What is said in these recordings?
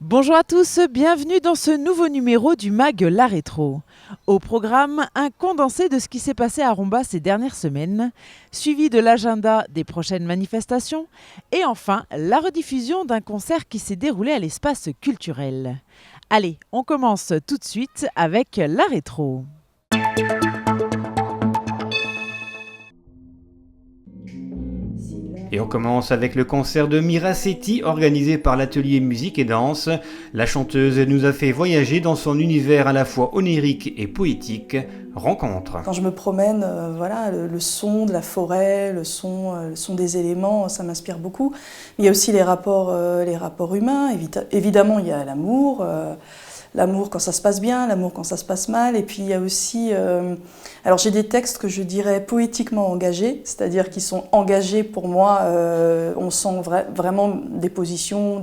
Bonjour à tous, bienvenue dans ce nouveau numéro du MAG La Rétro. Au programme, un condensé de ce qui s'est passé à Romba ces dernières semaines, suivi de l'agenda des prochaines manifestations et enfin la rediffusion d'un concert qui s'est déroulé à l'espace culturel. Allez, on commence tout de suite avec La Rétro. Et on commence avec le concert de Miracetti organisé par l'atelier musique et danse. La chanteuse nous a fait voyager dans son univers à la fois onirique et poétique. Rencontre. Quand je me promène, le son de la forêt, le son des éléments, ça m'inspire beaucoup. Mais il y a aussi les rapports humains. Évidemment, il y a l'amour. L'amour quand ça se passe bien, l'amour quand ça se passe mal. Et puis il y a aussi... alors j'ai des textes que je dirais poétiquement engagés, c'est-à-dire qui sont engagés pour moi. On sent vraiment des positions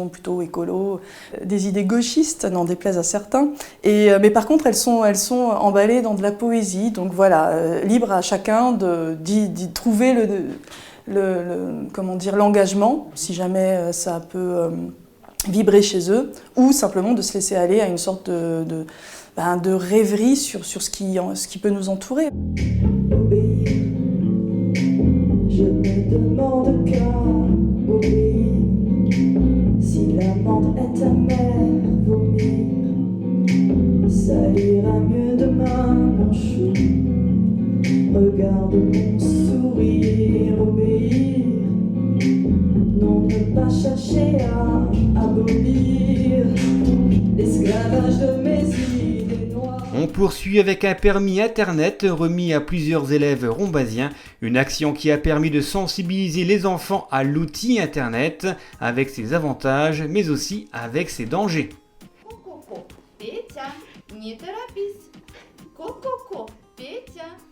plutôt écolo, des idées gauchistes, n'en déplaise à certains. Mais par contre, elles sont emballées dans de la poésie. Donc voilà, libre à chacun d'y trouver l'engagement, si jamais ça peut... vibrer chez eux, ou simplement de se laisser aller à une sorte de rêverie sur ce qui peut nous entourer. Obéir, je ne demande qu'à obéir. Si l'amande est amère, vomir, ça ira mieux demain, mon chou. Regarde mon sourire, obéir. Non, ne pas chercher à abolir l'esclavage de mes idées noires. On poursuit avec un permis Internet remis à plusieurs élèves rombasiens, une action qui a permis de sensibiliser les enfants à l'outil Internet avec ses avantages mais aussi avec ses dangers.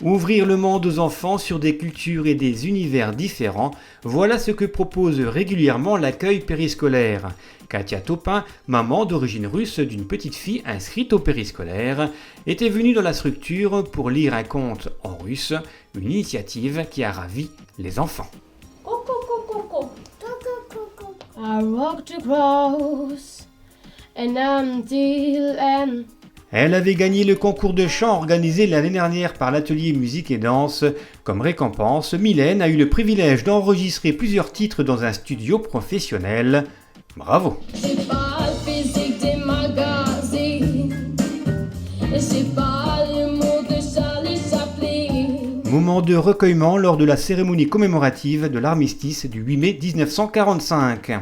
Ouvrir le monde aux enfants sur des cultures et des univers différents, voilà ce que propose régulièrement l'accueil périscolaire. Katia Topin, maman d'origine russe d'une petite fille inscrite au périscolaire, était venue dans la structure pour lire un conte en russe, une initiative qui a ravi les enfants. I walked across an empty land. Elle avait gagné le concours de chant organisé l'année dernière par l'atelier musique et danse. Comme récompense, Mylène a eu le privilège d'enregistrer plusieurs titres dans un studio professionnel. Bravo! C'est pas le physique des magazines, c'est pas le mot de Charlie Chaplin. Moment de recueillement lors de la cérémonie commémorative de l'armistice du 8 mai 1945.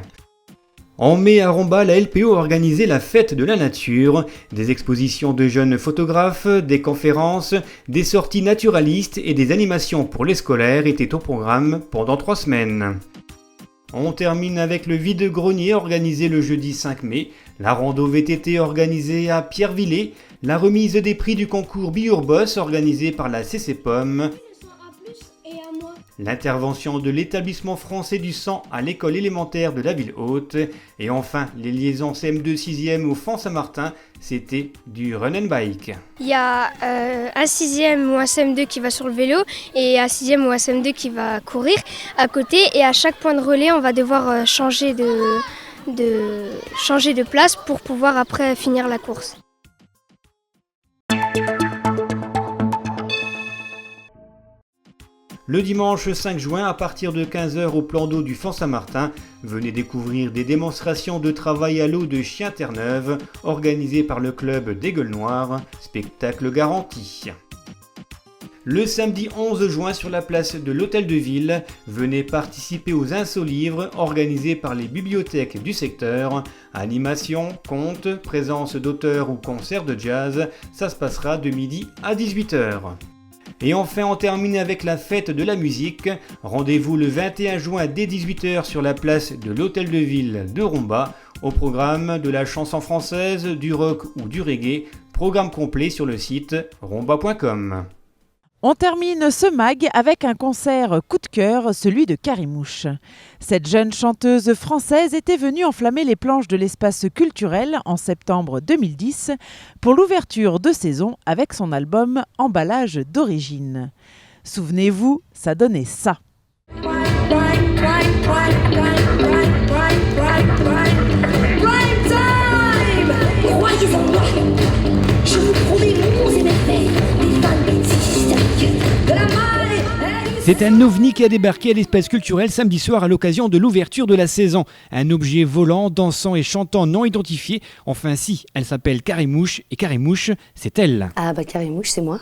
En mai à Romba, la LPO a organisé la fête de la nature, des expositions de jeunes photographes, des conférences, des sorties naturalistes et des animations pour les scolaires étaient au programme pendant 3 semaines. On termine avec le vide-grenier organisé le jeudi 5 mai, la rando VTT organisée à Pierrevillers, la remise des prix du concours Biurbos organisé par la CCPOM, l'intervention de l'établissement français du sang à l'école élémentaire de la ville haute et enfin les liaisons CM2 6e au Font Saint-Martin, c'était du run and bike. Il y a un 6e ou un CM2 qui va sur le vélo et un 6e ou un CM2 qui va courir à côté et à chaque point de relais on va devoir changer de place pour pouvoir après finir la course. Le dimanche 5 juin, à partir de 15h au plan d'eau du Font Saint-Martin, venez découvrir des démonstrations de travail à l'eau de Chien Terre-Neuve organisées par le club des Gueules Noires, spectacle garanti. Le samedi 11 juin sur la place de l'Hôtel de Ville, venez participer aux Insolivres organisés par les bibliothèques du secteur. Animation, contes, présence d'auteurs ou concerts de jazz, ça se passera de midi à 18h. Et enfin, on termine avec la fête de la musique. Rendez-vous le 21 juin dès 18h sur la place de l'Hôtel de Ville de Romba. Au programme de la chanson française, du rock ou du reggae. Programme complet sur le site romba.com. On termine ce mag avec un concert coup de cœur, celui de Karimouche. Cette jeune chanteuse française était venue enflammer les planches de l'espace culturel en septembre 2010 pour l'ouverture de saison avec son album Emballage d'origine. Souvenez-vous, ça donnait ça. Croyez en moi, je vous promets monts et merveilles, des fans bêtises de la maille. C'est un ovni qui a débarqué à l'espace culturel samedi soir à l'occasion de l'ouverture de la saison. Un objet volant, dansant et chantant non identifié. Enfin si, elle s'appelle Karimouche et Karimouche, c'est elle. Ah bah Karimouche, c'est moi.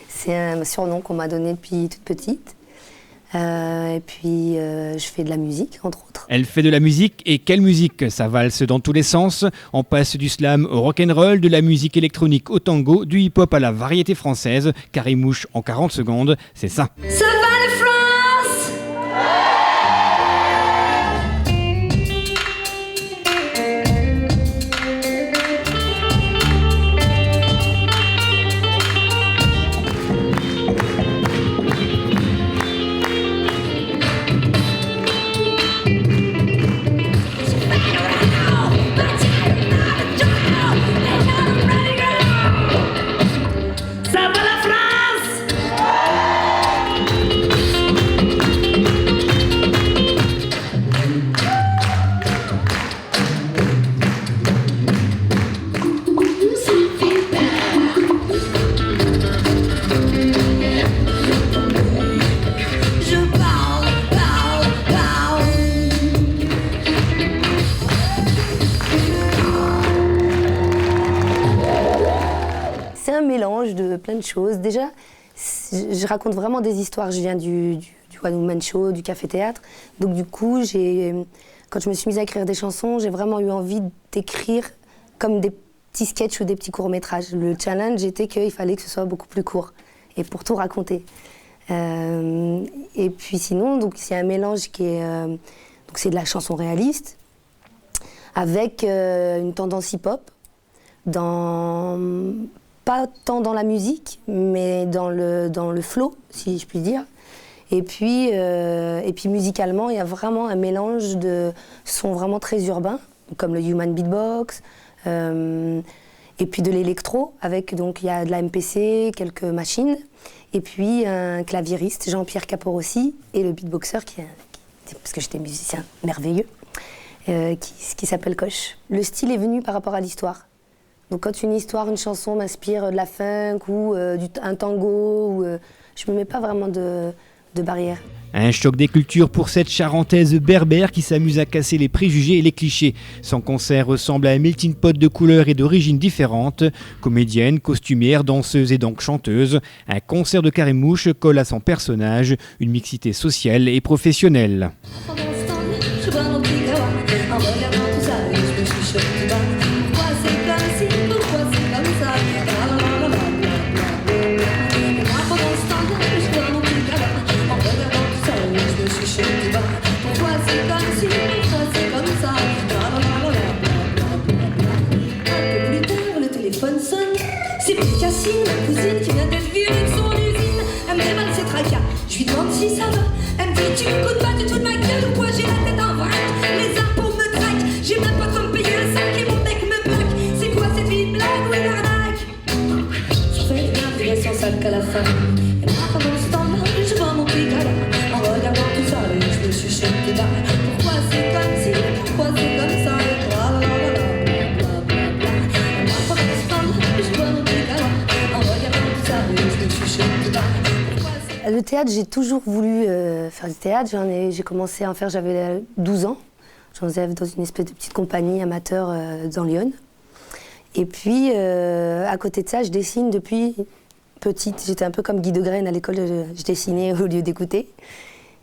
C'est un surnom qu'on m'a donné depuis toute petite. Et puis je fais de la musique, entre autres. Elle fait de la musique, et quelle musique! Ça valse dans tous les sens. On passe du slam au rock'n'roll, de la musique électronique au tango, du hip-hop à la variété française. Karimouche en 40 secondes, c'est ça. Ça va la France! Ça va la France! Je parle. C'est un mélange de plein de choses. Déjà, je raconte vraiment des histoires. Je viens du One Woman Show, du café-théâtre. Donc du coup, quand je me suis mise à écrire des chansons, j'ai vraiment eu envie d'écrire comme des petits sketchs ou des petits courts-métrages. Le challenge était qu'il fallait que ce soit beaucoup plus court et pour tout raconter. Et puis sinon, donc c'est un mélange qui est... donc c'est de la chanson réaliste avec une tendance hip-hop, pas tant dans la musique, mais dans le flow, si je puis dire. Et puis musicalement, il y a vraiment un mélange de sons vraiment très urbains, comme le human beatbox, et puis de l'électro, avec donc il y a de la MPC, quelques machines, et puis un claviériste, Jean-Pierre Caporossi, et le beatboxer, parce que j'étais musicien merveilleux, qui s'appelle Coche. Le style est venu par rapport à l'histoire. Donc quand une chanson m'inspire de la funk ou un tango, je me mets pas vraiment de barrière. Un choc des cultures pour cette Charentaise berbère qui s'amuse à casser les préjugés et les clichés. Son concert ressemble à un melting pot de couleurs et d'origines différentes. Comédienne, costumière, danseuse et donc chanteuse, un concert de Karimouche colle à son personnage, une mixité sociale et professionnelle. C'est plus Cassine, ma cousine qui vient d'être virée de son usine. Elle me déballe ses tracas, je lui demande si ça va. Elle me dit tu me coûtes pas du tout de ma gueule ou quoi, j'ai la tête en vrac. Les impôts me traquent, j'ai même pas de me payer un sac et mon mec me plaque. C'est quoi cette vie de blague ou une arnaque? Je fais une impression sale qu'à la fin. Et moi pendant ce temps-là, je vois mon pic à la. En regardant tout ça, je me suis jeté bas. Pourquoi c'est comme si, pourquoi c'est comme ça? Le théâtre, j'ai toujours voulu faire du théâtre. J'ai commencé à en faire, j'avais 12 ans. J'en faisais dans une espèce de petite compagnie amateur dans Lyon. Et puis, à côté de ça, je dessine depuis petite. J'étais un peu comme Guy Degraine à l'école, je dessinais au lieu d'écouter.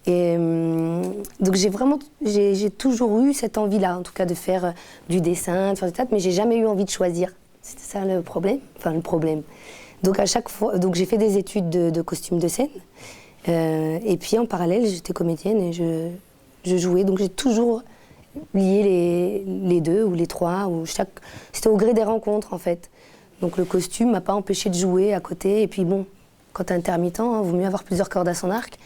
Et donc j'ai toujours eu cette envie-là, en tout cas, de faire du dessin, de faire du théâtre, mais j'ai jamais eu envie de choisir. C'était ça le problème. Donc à chaque fois, donc j'ai fait des études de costume de scène, et puis en parallèle j'étais comédienne et je jouais. Donc j'ai toujours lié les deux ou les trois, c'était au gré des rencontres en fait. Donc le costume m'a pas empêché de jouer à côté, et puis bon, quand t'es intermittent, il vaut mieux avoir plusieurs cordes à son arc.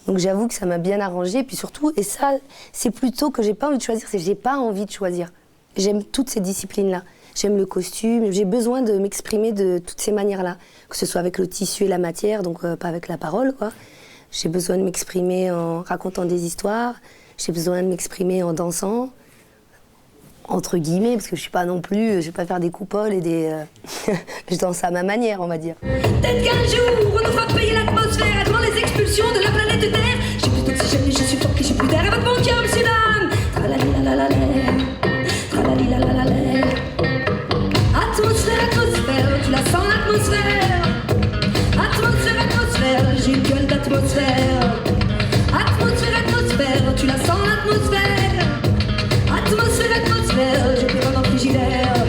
Donc j'avoue que ça m'a bien arrangé. Et puis surtout, et ça, c'est plutôt que j'ai pas envie de choisir, c'est que j'ai pas envie de choisir. J'aime toutes ces disciplines-là. J'aime le costume, j'ai besoin de m'exprimer de toutes ces manières-là. Que ce soit avec le tissu et la matière, donc pas avec la parole, quoi. J'ai besoin de m'exprimer en racontant des histoires. J'ai besoin de m'exprimer en dansant, entre guillemets, parce que je suis pas non plus, je vais pas faire des coupoles et des... je danse à ma manière, on va dire. Peut-être qu'un jour, on nous fera payer l'atmosphère devant les expulsions de la planète Terre. J'ai plus d'oxygène et je suis fort que j'ai plus d'air avec mon cœur, monsieur dame. Tralali-la-la-la-la, tralali-la-la-la-la. Atmosphère, atmosphère, tu la sens l'atmosphère. Atmosphère, atmosphère, j'ai une gueule d'atmosphère. Atmosphère, atmosphère, tu la sens l'atmosphère. Atmosphère, atmosphère, j'ai plus un frigidaire.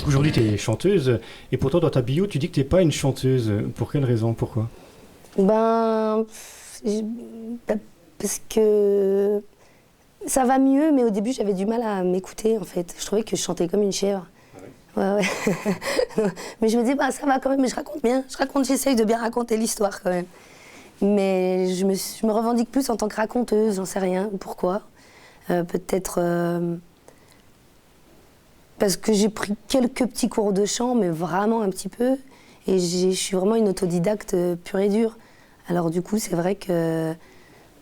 Aujourd'hui, tu es chanteuse, et pourtant dans ta bio, tu dis que tu n'es pas une chanteuse. Pour quelle raison? Pourquoi? Parce que ça va mieux, mais au début, j'avais du mal à m'écouter, en fait. Je trouvais que je chantais comme une chèvre. Ouais. Mais je me dis, ça va quand même, mais je raconte bien. J'essaye de bien raconter l'histoire quand même. Mais je me revendique plus en tant que raconteuse, j'en sais rien. Pourquoi? Peut-être parce que j'ai pris quelques petits cours de chant, mais vraiment un petit peu. Et je suis vraiment une autodidacte pure et dure. Alors du coup, c'est vrai que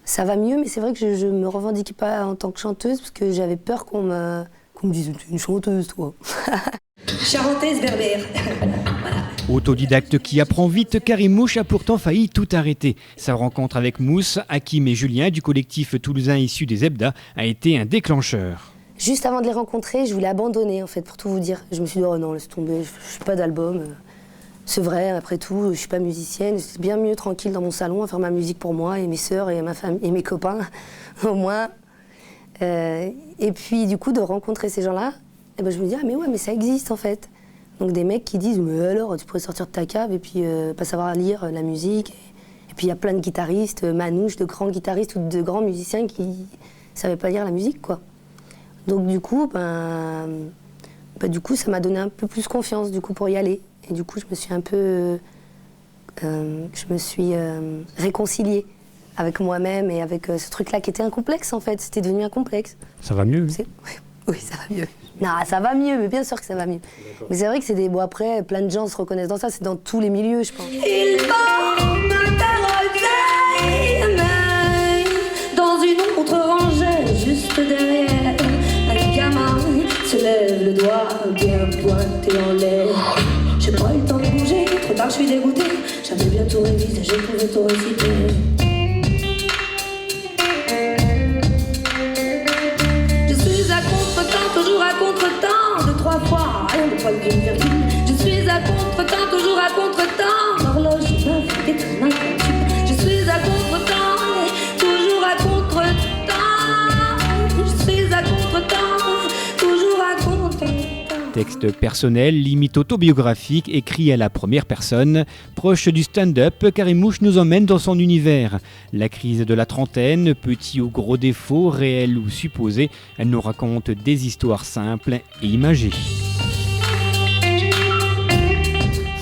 ça va mieux, mais c'est vrai que je ne me revendiquais pas en tant que chanteuse, parce que j'avais peur qu'on me dise « tu es une chanteuse, toi ». Charentaise berbère. Voilà. Autodidacte qui apprend vite, Karim Mouche a pourtant failli tout arrêter. Sa rencontre avec Mousse, Hakim et Julien du collectif toulousain issu des Zebda a été un déclencheur. Juste avant de les rencontrer, je voulais abandonner, en fait, pour tout vous dire. Je me suis dit, oh non, laisse tomber, je fais pas d'album. C'est vrai, après tout, je suis pas musicienne. C'est bien mieux tranquille dans mon salon à faire ma musique pour moi et mes sœurs et ma famille et mes copains, au moins. Et puis, du coup, de rencontrer ces gens-là, je me dis, mais ça existe, en fait. Donc des mecs qui disent, mais alors, tu pourrais sortir de ta cave et puis pas savoir lire la musique. Et puis il y a plein de guitaristes, manouches, de grands guitaristes ou de grands musiciens qui ne savaient pas lire la musique, quoi. Donc du coup, ça m'a donné un peu plus confiance du coup, pour y aller. Et du coup, je me suis un peu... réconciliée avec moi-même et avec ce truc-là qui était un complexe, en fait. C'était devenu un complexe. Ça va mieux? Oui, ça va mieux. Non, ça va mieux, mais bien sûr que ça va mieux. Mais c'est vrai que c'est des... Bon, après, plein de gens se reconnaissent dans ça. C'est dans tous les milieux, je pense. Il va m'interroger, mais dans une autre rangée, juste derrière, un gamin se lève le doigt bien pointé en l'air. J'ai pas eu le temps de bouger, trop tard, je suis dégoûtée. J'avais bien tout révisé, j'ai trouvé tout récité. Je suis à contre-temps, toujours à contre-temps, deux, trois fois, rien de pas d'une virgule. Je suis à contre-temps, toujours à contre-temps, l'horloge m'a fait être incompatible. Je suis à contre-temps, toujours à contre-temps. Je suis à contre-temps, toujours à contre-temps. Texte personnel, limite autobiographique, écrit à la première personne. Proche du stand-up, Karim Mouche nous emmène dans son univers. La crise de la trentaine, petit ou gros défaut, réel ou supposé, elle nous raconte des histoires simples et imagées.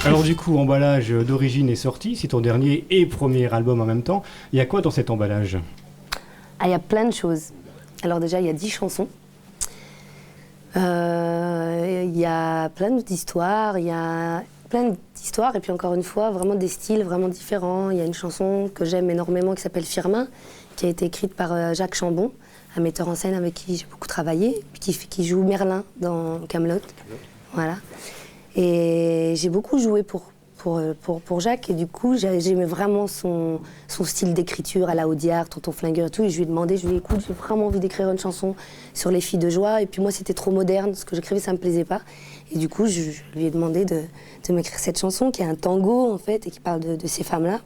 Alors du coup, Emballage d'origine est sorti, c'est ton dernier et premier album en même temps. Il y a quoi dans cet emballage? Il y a plein de choses. Alors déjà, il y a 10 chansons. Il y a plein d'histoires, et puis encore une fois, vraiment des styles vraiment différents. Il y a une chanson que j'aime énormément qui s'appelle Firmin, qui a été écrite par Jacques Chambon, un metteur en scène avec qui j'ai beaucoup travaillé, qui joue Merlin dans Kaamelott. Voilà. Et j'ai beaucoup joué pour Jacques, et du coup j'aimais vraiment son style d'écriture à la Audiard, Tonton Flingueur et tout, et je lui ai demandé, écoute, j'ai vraiment envie d'écrire une chanson sur les filles de joie, et puis moi c'était trop moderne, ce que j'écrivais ça me plaisait pas, et du coup je lui ai demandé de m'écrire cette chanson qui est un tango en fait, et qui parle de ces femmes-là,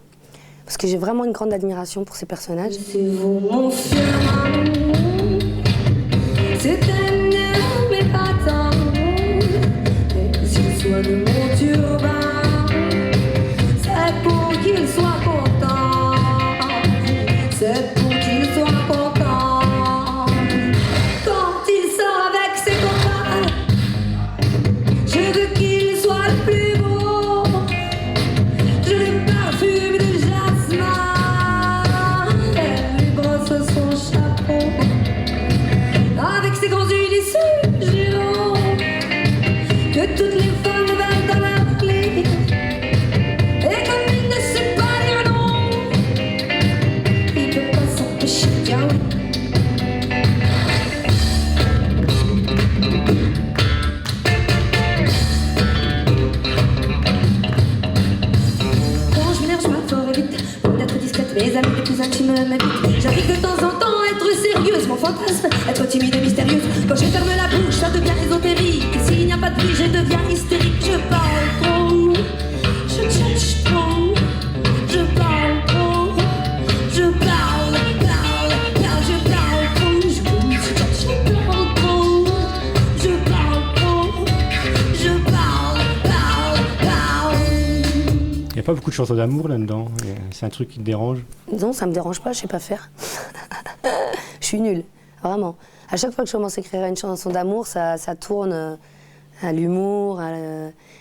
parce que j'ai vraiment une grande admiration pour ces personnages. C'est vous mon firmin, c'était mieux mais pas tant, et s'il soit de mon turban, c'est pour qu'il soit content, c'est pour qu'il soit content. Quand il sort avec bien oui. Quand je m'énerve, je m'affole vite. Pour d'être discrète, mes amis les plus intimes m'invitent. J'arrive de temps en temps à être sérieuse, mon fantasme, être timide et mystérieuse. Quand je ferme la bouche, ça devient ésotérique. Et s'il n'y a pas de vie, je deviens hystérique. Je parle trop, je cherche trop, je parle trop, je parle trop, je parle trop, je parle trop, je parle. Il n'y a pas beaucoup de chansons d'amour là-dedans. C'est un truc qui te dérange? Non, ça me dérange pas, je sais pas faire. Je suis nulle, vraiment. À chaque fois que je commence à écrire une chanson d'amour, ça tourne à l'humour,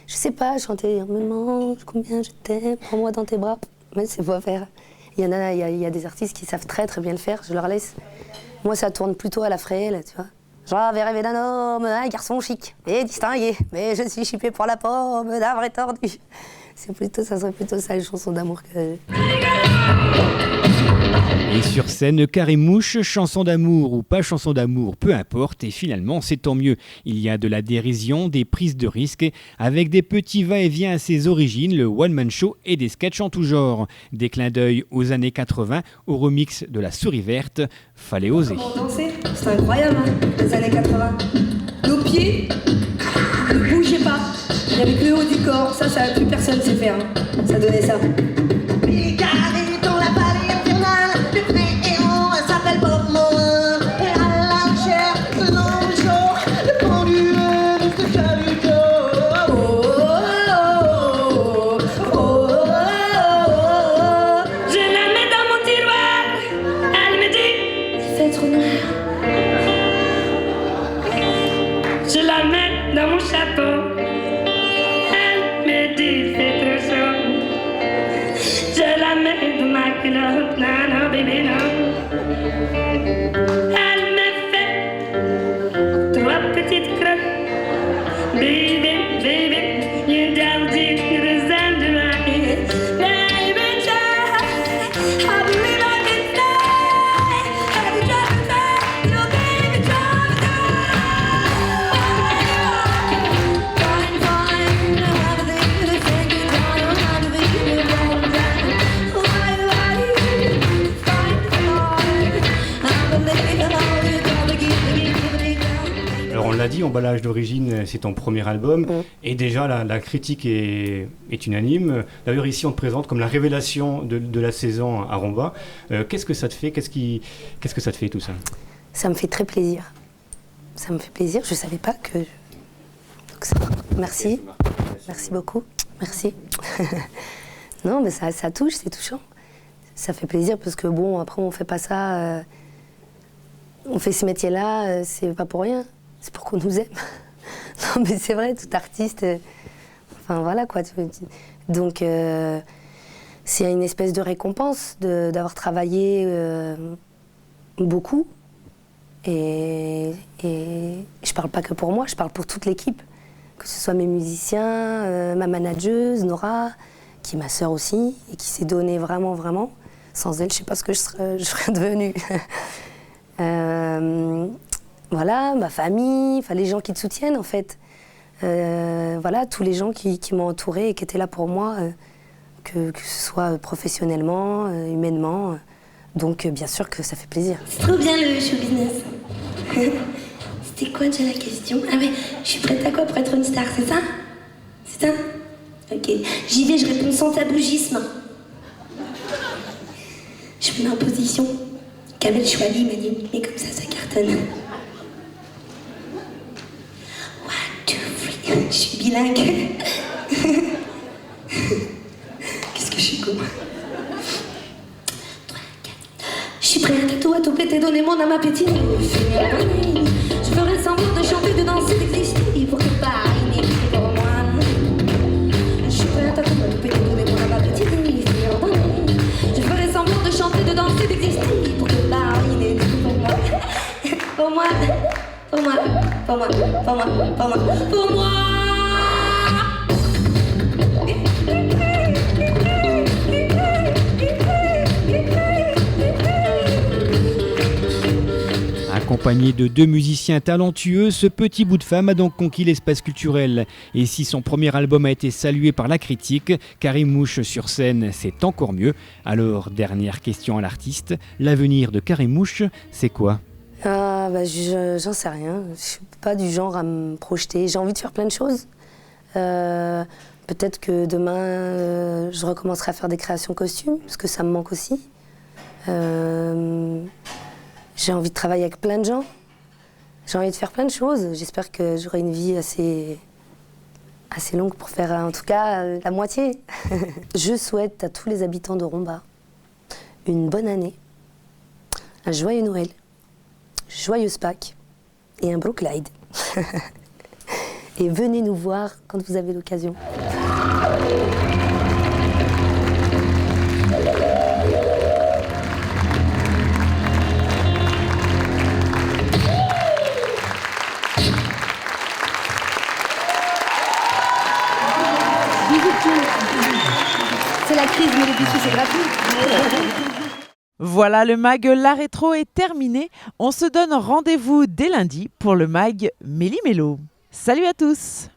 je sais pas, chanter « Me demande combien je t'aime, prends-moi dans tes bras ». Mais c'est pas faire. Il y a des artistes qui savent très très bien le faire, je leur laisse. Moi, ça tourne plutôt à la frêle, tu vois. J'avais rêvé d'un homme, un garçon chic et distingué, mais je suis chippée pour la pomme d'un vrai tordu. Ça serait plutôt ça, les chansons d'amour que... Et sur scène, Carré-Mouche, chanson d'amour ou pas chanson d'amour, peu importe, et finalement c'est tant mieux. Il y a de la dérision, des prises de risques, avec des petits va-et-vient à ses origines, le one-man show et des sketchs en tout genre. Des clins d'œil aux années 80, au remix de La Souris Verte, fallait oser. Comment danser? C'est incroyable, hein, les années 80. Nos pieds ne bougeaient pas. Il n'y avait que le haut du corps, ça plus personne sait faire. Hein. Ça donnait ça. Dans la vallée infernale, le vrai héros s'appelle Bob Morin. Et à la chair, le long jour, le pendu de ce chaluto. Je la mets dans mon tiroir, elle me dit, il fait trop noir. Je la mets dans mon chapeau, elle me dit, il fait trop chaud. Je la mets dans ma culotte, non, non, bébé, non. Elle me fait 3 petites crottes. Baby, baby, you don't need the sand to my head. Baby, child, I believe I can fly. Baby, drive me fly, you know, baby, drive me fly. Fine, fine, everything you think you don't want to be right. Alors on l'a dit, Emballage d'origine, c'est ton premier album, et déjà la critique est unanime. D'ailleurs ici on te présente comme la révélation de la saison à Romba. Qu'est-ce que ça te fait? Qu'est-ce que ça te fait tout ça? Ça me fait très plaisir. Ça me fait plaisir, je savais pas que... Donc ça va. Merci, merci beaucoup, merci. Non mais ça touche, c'est touchant. Ça fait plaisir parce que bon, après on fait pas ça... On fait ce métier-là, c'est pas pour rien. C'est pour qu'on nous aime. Non, mais c'est vrai, tout artiste. Enfin, voilà quoi. Donc, c'est une espèce de récompense d'avoir travaillé beaucoup. Et je parle pas que pour moi, je parle pour toute l'équipe. Que ce soit mes musiciens, ma manageuse, Nora, qui est ma sœur aussi, et qui s'est donnée vraiment, vraiment. Sans elle, je sais pas ce que je serais devenue. Voilà, ma famille, les gens qui te soutiennent en fait. Voilà, tous les gens qui m'ont entourée et qui étaient là pour moi, que ce soit professionnellement, humainement. Donc bien sûr que ça fait plaisir. C'est trop bien le show business. C'était quoi déjà la question? Ah ouais, je suis prête à quoi pour être une star, c'est ça? C'est ça? Ok, j'y vais, je réponds sans tabougisme. Je me mets en position. Kamel Chouali m'a dit, mais comme ça cartonne. 1, 2, 3, je suis bilingue. Qu'est-ce que je suis con. 3, 4. Je suis prêt à tout péter, donnez mon âme appétit. Je ferai semblant de chanter, de danser, d'exister pour que Paris n'existe pour moi. Je suis prêt à tout péter, donnez mon âme appétit. Je ferai semblant de chanter, de danser, d'exister pour que Paris n'existe pour moi. Pour moi, pour moi, pour moi, pour moi, pour moi, pour moi. Accompagné de 2 musiciens talentueux, ce petit bout de femme a donc conquis l'espace culturel. Et si son premier album a été salué par la critique, Karim Mouche sur scène, c'est encore mieux. Alors, dernière question à l'artiste, l'avenir de Karim Mouche, c'est quoi ? J'en sais rien. Je suis pas du genre à me projeter. J'ai envie de faire plein de choses. Peut-être que demain, je recommencerai à faire des créations costumes, parce que ça me manque aussi. J'ai envie de travailler avec plein de gens. J'ai envie de faire plein de choses. J'espère que j'aurai une vie assez longue pour faire, en tout cas, la moitié. Je souhaite à tous les habitants de Romba une bonne année, un joyeux Noël, joyeuse Pâques et un Brooklide. Et venez nous voir quand vous avez l'occasion. C'est la crise, mais les bisous, c'est gratuit. Voilà, le MAG La Rétro est terminé. On se donne rendez-vous dès lundi pour le MAG Méli-Mélo. Salut à tous!